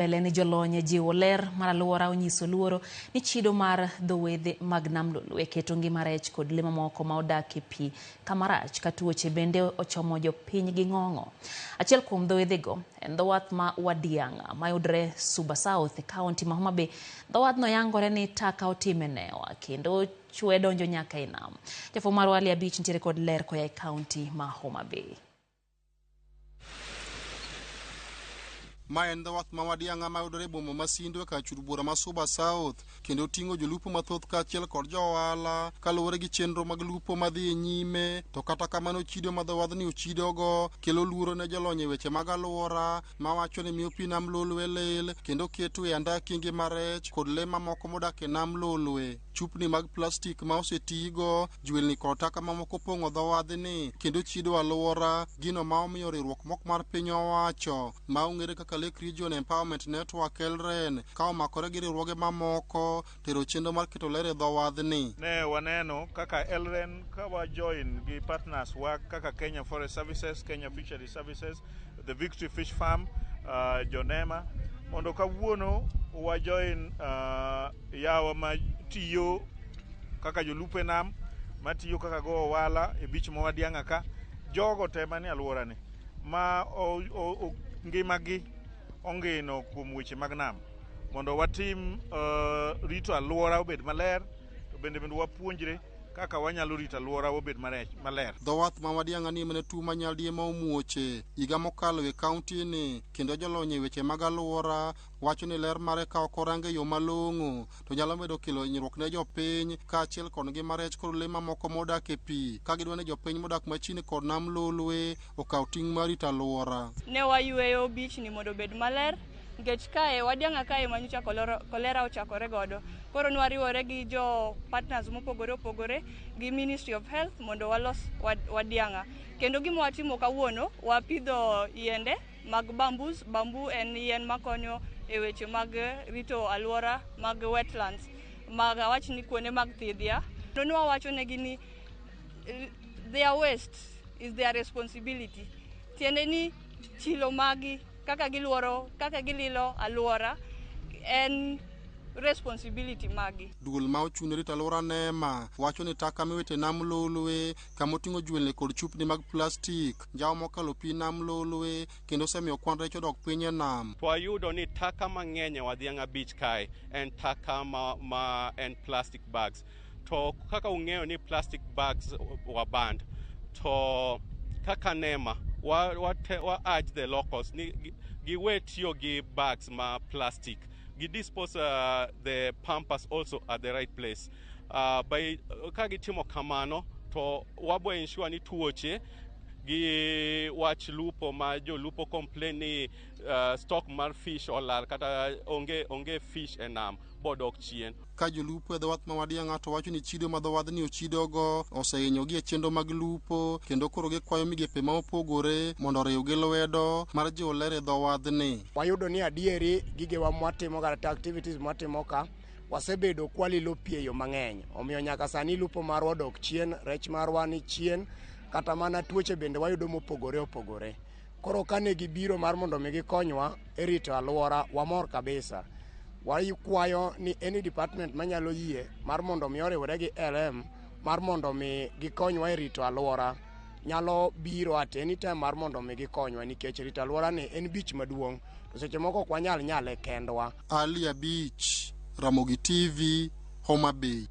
Mbele ni jolonye jiwo ler mar alwora onyiso luoro ni chido mar wedhe mag Nam Lolwe keto ngima rech kod le mamoko ma odak e pi kama rach ka tuoche bende ochomo jopiny gi ng'ong'o. Achiel kuom wedhego en wath ma Wadiang'a mayudre Suba South e kaunti ma Homa Bay. Wathno yangore ni taka otime newa kendo chwe donjo nyaka e nam. Jafo mar Ali Abich nitiere kod ler koya e kaunti ma Homa Bay. Ma en wath ma Wadiang'a mayudore e boma ma Sindo ka chur bura ma Suba South kendo ting'o jolupo mathoth kaachiel kod johala kaluwore gi chenro mag lupo madhi e nyime. To kata kamano chido ma wadhni ochidogo kelo luoro ne jolony e weche mag alwora mawacho ni miyo pi Nam Lolwe lil kendo keto e andaki ngima rech kod le mamoko modak e Nam Lolwe. Chupni mag plastik ma osetigo, jwelni kod taka mamoko pong'o dho wadhni kendo chido alwora, gino ma omiyo riwruok moko mar piny owacho ma ong'ere kaka Lake Region Empowerment Network Elren ka omakore gi riwruoge mamoko tero chenro mar keto ler e dho wadhni. Ne waneno kaka Elren ka wa join gi partners wa kaka Kenya Forest Services, Kenya Fishery Services, the Victory Fish Farm, Jonema, mondo kawuono wa join yawa ma tiyo kaka jolupe nam, matiyo kaka go wala e bich ma Wadiang'a ka, jogo tema ni alwora ni ma ngimagi ongino kuom weche mag nam mondo watim rito alwora obed maler, to bende wapuonjre kaka wanyalo rito alwora obed maler. Dho wath ma Wadiang'a ni mane tuo manyaldiema omuoche higa mokalo e kaunti ni kendo jolony e weche mag alwora wacho ni ler mare ka ok orange yo malong'o to nyalo medo kelo hinyruok ne jopiny kaachiel kod ngima rech kod le mamoko modak e pi ka gidwa ni jopiny modak machiegni kod Nam Lolwe okaw ting' mar rito alwora. Ne wayueyo beach ni mondo bed maler nikech kae Wadiang'a kae manyocha kolera ochakore godo. Koro nwariwore gi jo partners mopogore opogore gi Ministry of Health mondo walos Wadiang'a. Kendo gima watimo kawuono, wapidho yiende mag bambus. Bambu en yien makonyo e weche mag rito alwora mag wetlands mag awachni kuonde mag thidhia. To ne wawacho negi ni their waste is their responsibility. Tiende ni chilo magi kaka gililo alwora en responsibility magi. Duol ma ochung' rito alwora NEMA wacho ni taka miwite Nam Lolwe kama oting'o jwelni kod chupni mag plastik njawo mokalo pi Nam Lolwe kendo osemiyo kwan rech odok piny e nam. Wayudo ni taka mang'eny e Wadiang'a beach kae en taka ma en plastic bags. To kaka ung'eyo ni plastic bags waband, to kaka NEMA wa urge the locals ni giwe tiyo gi bags ma plastic. Dispose the pampas also at the right place. By kagitimo kamano to wabo ensure ni tuoche gi wach lupo ma jo lupo complain ni stock mar fish olar kata onge fish e nam bodok chien. Ka jolupo e dho wath ma Wadiang'a to wacho ni chido ma dho wadhni ochidogo osehinyogi e chenro mag lupo kendo koro gikwayo migepe ma opogore mondo oriw gi lwedo mar jiwo ler e dho wadhni. Wayudo ni adieri gigewa mwatimo kata activities mwatimo ka wasebedo kwalilo pi e yo mang'eny. Omiyo nyaka sani lupo marwa odok chien, rech marwa ni chien, kata mana tuoche bende wayudo mopogore opogore. Koro kane gibiro mar mondo mi gikonywa e rito alwora, wamor kabisa. Wakwayo ni any department manyalo yie mar mondo mi oriwre gi LM mar mondo mi gikonywa e rito alwora nyalo biro at any time mar mondo mi gikonywa nikech rito alwora ni en beach maduong' to seche moko ok wanyal nyale kendwa. Ali Abich, Ramogi TV, Homa Bay.